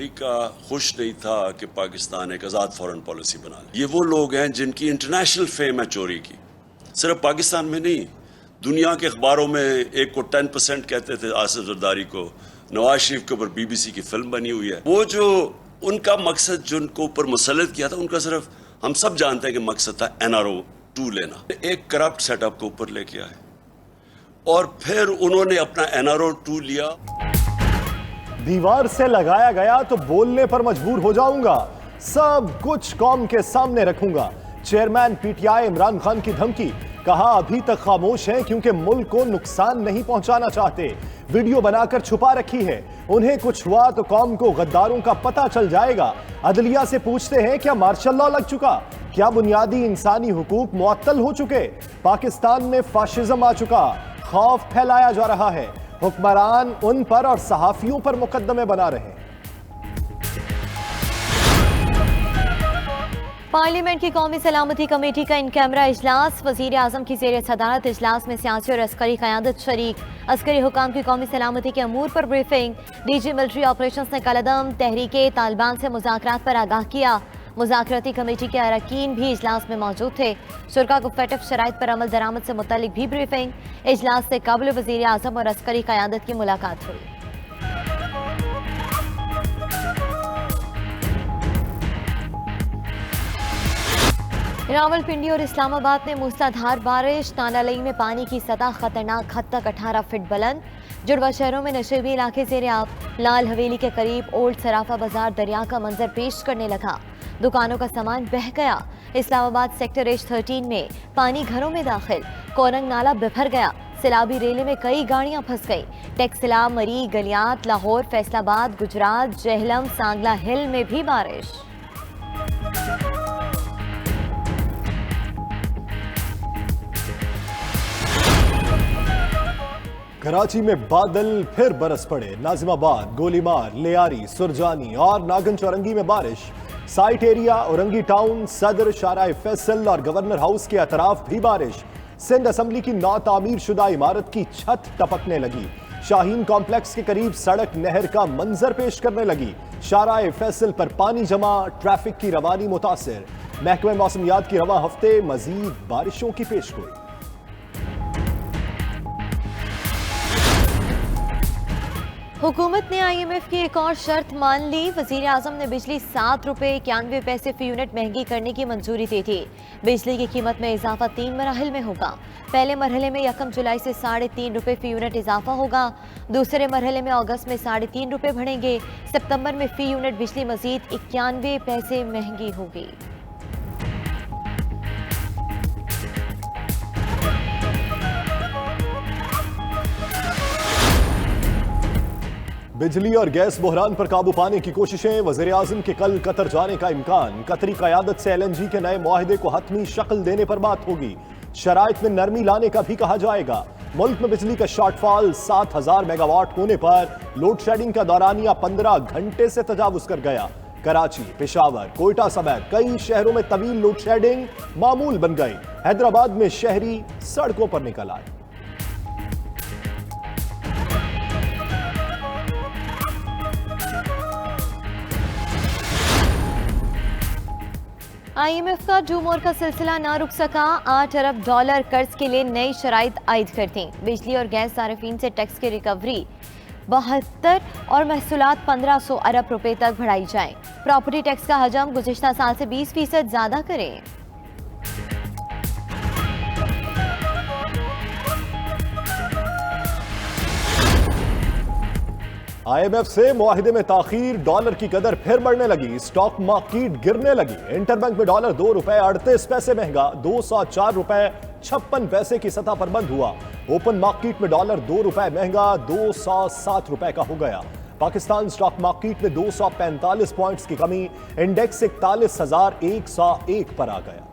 America खुश नहीं था कि पाकिस्तान एक आज़ाद फॉरेन पॉलिसी बना ले। ये वो लोग हैं जिनकी इंटरनेशनल फेम है चोरी की, सिर्फ पाकिस्तान में नहीं, दुनिया के अखबारों में एक को 10% कहते थे आसिफ जरदारी को, नवाज शरीफ के ऊपर BBC की फिल्म बनी हुई है। वो जो उनका मकसद जो उनको ऊपर मुसल्लत किया था, उनका सिर्फ हम सब जानते हैं कि मकसद था NRO 2 लेना, एक करप्ट सेटअप को ऊपर लेके आए और फिर उन्होंने अपना NRO 2 लिया। दीवार से लगाया गया तो बोलने पर मजबूर हो जाऊंगा, सब कुछ कौम के सामने रखूंगा। चेयरमैन PTI इमरान खान की धमकी, कहा अभी तक खामोश हैं क्योंकि मुल्क को नुकसान नहीं पहुंचाना चाहते। वीडियो बनाकर छुपा रखी है, उन्हें कुछ हुआ तो कौम को गद्दारों का पता चल जाएगा। अदलिया से पूछते हैं क्या मार्शल लॉ लग चुका, क्या बुनियादी इंसानी हुकूक मुअत्तल हो चुके, पाकिस्तान में फाशिज्म आ चुका, खौफ फैलाया जा रहा है, हुक्मरान उन पर और सहाफियों पर मुकदमे बना रहे हैं। पार्लियामेंट की कौमी सलामती कमेटी का इन कैमरा इजलास, वजीर आजम की ज़ेर सदारत इजलास में सियासी और अस्करी क़यादत शरीक, अस्करी हुकाम की कौमी सलामती के अमूर पर ब्रीफिंग, DG मिलिट्री ऑपरेशन ने कलदम तहरीके तालिबान से मुज़ाकरात पर आगाह किया। मुज़ाकराती कमेटी के अरकान भी इजलास में मौजूद थे। शुरा को फटफ शराइत पर अमल दरामद से मुतल्लिक भी ब्रीफिंग। इजलास से कबल वज़ीर आज़म और अस्करी क़यादत की मुलाकात हुई। रावलपिंडी और इस्लामाबाद में मूसलाधार बारिश, नालालई में पानी की सतह खतरनाक हद तक 18 फीट बुलंद। जुड़वा शहरों में नशेबी इलाके ज़ेरे आब, लाल हवेली के करीब ओल्ड सराफा बाजार दरिया का मंजर पेश करने लगा, दुकानों का सामान बह गया। इस्लामाबाद सेक्टर H13 में पानी घरों में दाखिल, कोरंग नाला बिफर गया, सिलाबी रेले में कई गाड़ियां फंस गई। टेक्सिला, मरी, गलियात, लाहौर, फैसलाबाद, गुजरात, जहलम, सांगला हिल में भी बारिश। कराची में बादल फिर बरस पड़े, नाजिमाबाद, गोलीमार, लियारी, सुरजानी और नागन चौरंगी में बारिश। साइट एरिया, औरंगी टाउन, सदर, शाराए फैसल और गवर्नर हाउस के अतराफ भी बारिश। सिंध असम्बली की नौ तामीर शुदा इमारत की छत टपकने लगी। शाहीन कॉम्प्लेक्स के करीब सड़क नहर का मंजर पेश करने लगी। शाराए फैसल पर पानी जमा, ट्रैफिक की रवानी मुतासिर। महकमे मौसमियात की रवा हफ्ते मजीद बारिशों की पेशगोई। हुकूमत ने IMF की एक और शर्त मान ली। वजीर आजम ने बिजली 7 रुपये 91 पैसे फी यूनिट महंगी करने की मंजूरी दी थी। बिजली की कीमत में इजाफा 3 मराहिल में होगा। पहले मरहले में 1 जुलाई से 3.5 रुपये फी यूनिट इजाफा होगा। दूसरे मरहले में अगस्त में 3.5 रुपये बढ़ेंगे। सितंबर में फी यूनिट बिजली मजीद 91 पैसे महंगी होगी। बिजली और गैस बहरान पर काबू पाने की कोशिशें, वज़ीर आज़म के कल कतर जाने का इम्कान। कतरी क़यादत से LNG के नए मुआहदे को हतमी शक्ल देने पर बात होगी। शराइत में नरमी लाने का भी कहा जाएगा। मुल्क में बिजली का शॉर्टफॉल 7000 मेगावाट होने पर लोड शेडिंग का दौरानिया 15 घंटे से तजावुज कर गया। कराची, पेशावर, कोयटा समेत कई शहरों में तवील लोड शेडिंग मामूल बन गई। हैदराबाद में शहरी सड़कों पर निकल आए। IMF का डू मोर का सिलसिला ना रुक सका। 8 अरब डॉलर कर्ज के लिए नई शराइत आयद कर दी। बिजली और गैस सार्फिन से टैक्स की रिकवरी 72 और महसूलात 1500 अरब रुपए तक बढ़ाई जाए। प्रॉपर्टी टैक्स का हजम गुज़िश्ता साल से 20% ज्यादा करें। IMF से मुआहिदे में ताखीर, डॉलर की कदर फिर बढ़ने लगी। स्टॉक मार्केट गिरने लगी। इंटरबैंक में डॉलर 2 रुपए 38 पैसे महंगा 204 रुपए 56 पैसे की सतह पर बंद हुआ। ओपन मार्केट में डॉलर 2 रुपए महंगा 207 रुपए का हो गया। पाकिस्तान स्टॉक मार्केट में 245 पॉइंट्स की कमी, इंडेक्स 41,101 पर आ गया।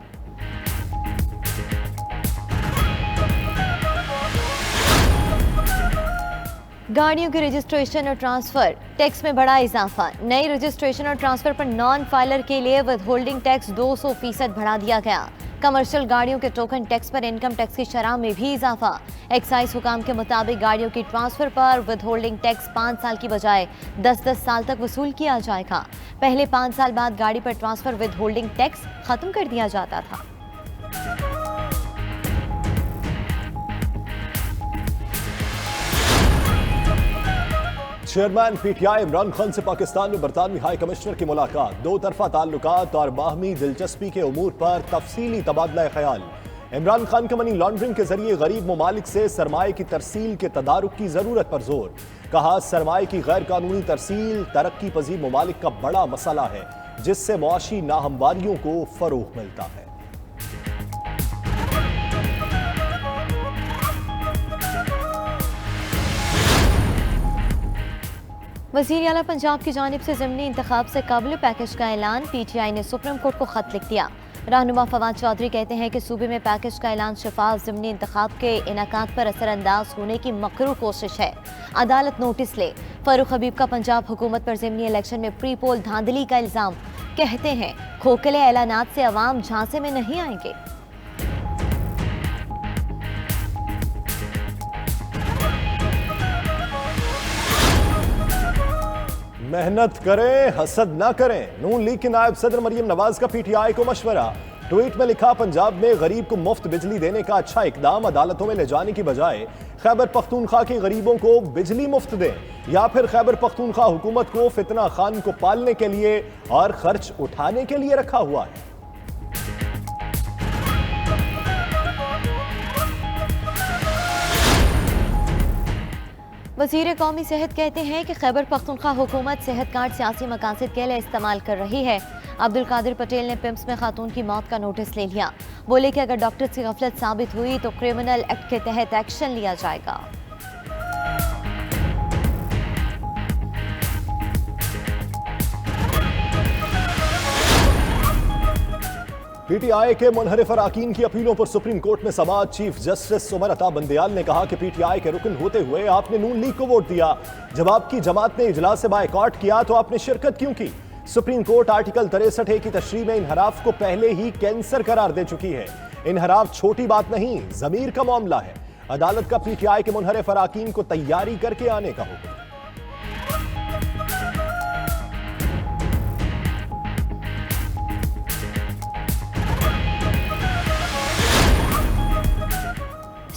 गाड़ियों के रजिस्ट्रेशन और ट्रांसफर टैक्स में बड़ा इजाफा। नई रजिस्ट्रेशन और ट्रांसफर पर नॉन फाइलर के लिए विद होल्डिंग टैक्स 200% बढ़ा दिया गया। कमर्शियल गाड़ियों के टोकन टैक्स पर इनकम टैक्स की शरह में भी इजाफा। एक्साइज हुकाम के मुताबिक गाड़ियों की ट्रांसफर पर विद होल्डिंग टैक्स 5 साल की बजाय 10-10 साल तक वसूल किया जाएगा। पहले 5 साल बाद गाड़ी पर ट्रांसफर विद होल्डिंग टैक्स खत्म कर दिया जाता था। चेयरमैन पीटीआई इमरान खान से पाकिस्तान में बरतानवी हाई कमिश्नर की मुलाकात, दो तरफा ताल्लुकात और बाहमी दिलचस्पी के उमूर पर तफसीली तबादला ख्याल। इमरान खान का मनी लॉन्ड्रिंग के जरिए गरीब ममालिक से सरमाए की तरसील के तदारुक की जरूरत पर जोर। कहा, सरमाए की गैर कानूनी तरसील तरक्की पजीर ममालिक का बड़ा मसला है जिससे मुआशी नाहमवारियों को फरोग मिलता है। वज़ीर आला पंजाब की जानिब से ज़िमनी इंतखाब से काबिल पैकेज का ऐलान। पीटीआई ने सुप्रीम कोर्ट को खत लिख दिया। रहनुमा फवाद चौधरी कहते हैं कि सूबे में पैकेज का ऐलान शफाफ ज़िमनी इंतखाब के इनेकाद पर असरअंदाज होने की मकरू कोशिश है। अदालत नोटिस ले। फारूक हबीब का पंजाब हुकूमत पर ज़िमनी इलेक्शन में प्री पोल धांधली का इल्ज़ाम। कहते हैं खोखले ऐलानात से अवाम झांसे में नहीं आएंगे। मेहनत करें, हसद ना करें। नून लीग के नायब सदर मरियम नवाज का पीटीआई को मशवरा। ट्वीट में लिखा, पंजाब में गरीब को मुफ्त बिजली देने का अच्छा इकदाम। अदालतों में ले जाने की बजाय खैबर पख्तूनख्वा के गरीबों को बिजली मुफ्त दें या फिर खैबर पख्तूनख्वा हुकूमत को फितना खान को पालने के लिए और खर्च उठाने के लिए रखा हुआ है। वज़ीर कौमी सेहत कहते हैं कि खैबर पख्तूनख्वा हुकूमत सेहत कार्ड सियासी मकासद के लिए इस्तेमाल कर रही है। अब्दुल कादिर पटेल ने पिम्स में खातून की मौत का नोटिस ले लिया। बोले कि अगर डॉक्टर की गफलत साबित हुई तो क्रिमिनल एक्ट के तहत एक्शन लिया जाएगा। पीटीआई के मुनहरिफ अरकान की अपीलों पर सुप्रीम कोर्ट में समाअत। चीफ जस्टिस उमर अता बंदयाल ने कहा कि पीटीआई के रुकन होते हुए आपने नून लीग को वोट दिया। जब आपकी जमात ने इजलास से बायकॉट किया तो आपने शिरकत क्यों की? सुप्रीम कोर्ट आर्टिकल 63A की तशरीह में इनहराफ को पहले ही कैंसर करार दे चुकी है। इनहराफ छोटी बात नहीं, जमीर का मामला है। अदालत का पीटीआई के मुनहरिफ अरकान को तैयारी करके आने का हुक्म।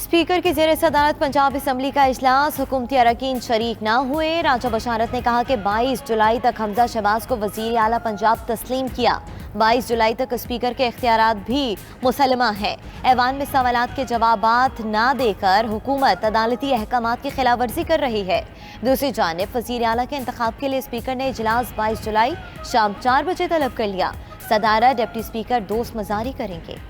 स्पीकर की ज़ेर सदारत पंजाब असम्बली का इजलास। हुकूमती अरकान शरीक ना हुए। राजा बशारत ने कहा कि 22 जुलाई तक हमजा शहबाज को वज़ीर आला पंजाब तस्लीम किया। 22 जुलाई तक स्पीकर के इख्तियारात भी मुसलमा है। ऐवान में सवालात के जवाबात ना देकर हुकूमत अदालती अहकामात की खिलाफ वर्जी कर रही है। दूसरी जानिब वज़ीर आला के इंतखाब के लिए स्पीकर ने इजलास 22 जुलाई शाम 4 बजे तलब कर लिया। सदारत डिप्टी स्पीकर दोस्त मजारी करेंगे।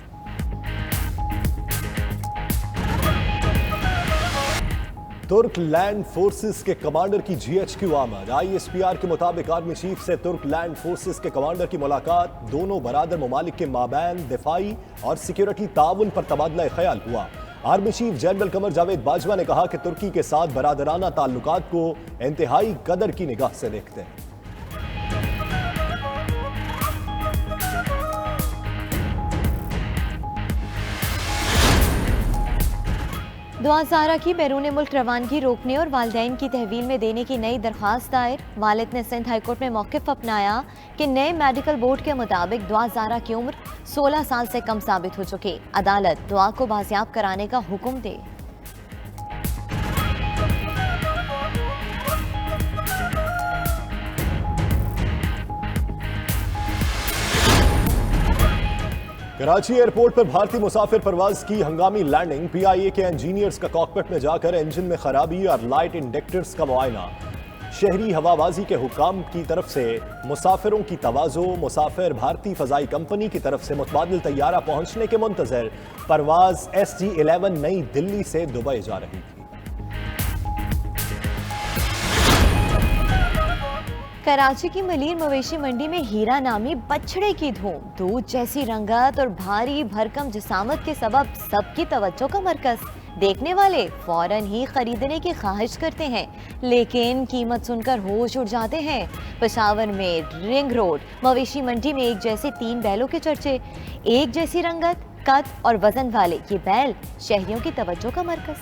तुर्क लैंड फोर्सेस के कमांडर की जीएचक्यू आमद। आईएसपीआर के मुताबिक आर्मी चीफ से तुर्क लैंड फोर्सेस के कमांडर की मुलाकात। दोनों बरादर ममालिक के माबैन दिफाई और सिक्योरिटी ताउन पर तबादला ख्याल हुआ। Army chief general Qamar Javed Bajwa ने कहा कि तुर्की के साथ बरादराना ताल्लुकात को इंतहाई कदर की निगाह से देखते हैं। दुआ ज़ारा की बैरून मुल्क रवानगी रोकने और वालिदैन की तहवील में देने की नई दरख्वास्त दायर। वालिद ने सिंध हाईकोर्ट में मौक़िफ़ अपनाया कि नए मेडिकल बोर्ड के मुताबिक दुआ ज़ारा की उम्र 16 साल से कम साबित हो चुकी। अदालत दुआ को बाजियाब कराने का हुक्म दे। कराची एयरपोर्ट पर भारतीय मुसाफिर परवाज की हंगामी लैंडिंग। पीआईए के इंजीनियर्स का कॉकपिट में जाकर इंजन में खराबी और लाइट इंडेक्टर्स का मुआयना। शहरी हवाबाजी के हुक्काम की तरफ से मुसाफिरों की तवाज़ो। मुसाफिर भारतीय फ़ज़ाई कंपनी की तरफ से मुतबादिल तैयारा पहुंचने के मुंतज़र। परवाज SG-11 नई दिल्ली से दुबई जा रही थी। कराची की मलीर मवेशी मंडी में हीरा नामी बछड़े की धूम। दूध जैसी रंगत और भारी भरकम जिसामत के सबब सबकी तवज्जो का मरकज। देखने वाले फौरन ही खरीदने की ख्वाहिश करते हैं, लेकिन कीमत सुनकर होश उड़ जाते हैं। पेशावर में रिंग रोड मवेशी मंडी में एक जैसे 3 बैलों के चर्चे। एक जैसी रंगत, कद और वजन वाले ये बैल शहरियों की तवज्जो का मरकज।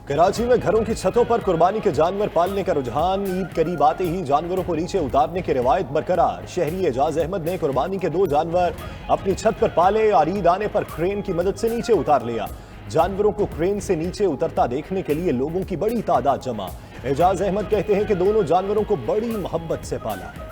कराची में घरों की छतों पर कुर्बानी के जानवर पालने का रुझान। ईद करीब आते ही जानवरों को नीचे उतारने की रिवायत बरकरार। शहरी एजाज अहमद ने कुर्बानी के 2 जानवर अपनी छत पर पाले और ईद आने पर क्रेन की मदद से नीचे उतार लिया। जानवरों को क्रेन से नीचे उतरता देखने के लिए लोगों की बड़ी तादाद जमा। एजाज अहमद कहते हैं कि दोनों जानवरों को बड़ी मोहब्बत से पाला है।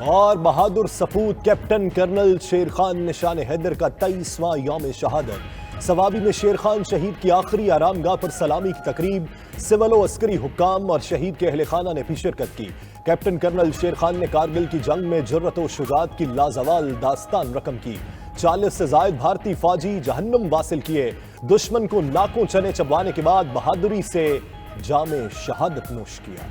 और बहादुर सपूत कैप्टन कर्नल शेर खान निशान हैदर का 23वां यौम शहादत। सवाबी में शेर खान शहीद की आखिरी आरामगाह पर सलामी की तकरीब। सिविल व अस्करी हुक्काम और शहीद के अहले खाना ने भी शिरकत की। कैप्टन कर्नल शेर खान ने कारगिल की जंग में जुर्रत व शुजाअत की लाजवाल दास्तान रकम की। 40 से जायद भारतीय फौजी जहन्नुम वासिल किए। दुश्मन को नाकों चने चबवाने के बाद बहादुरी से जामे शहादत नोश किया।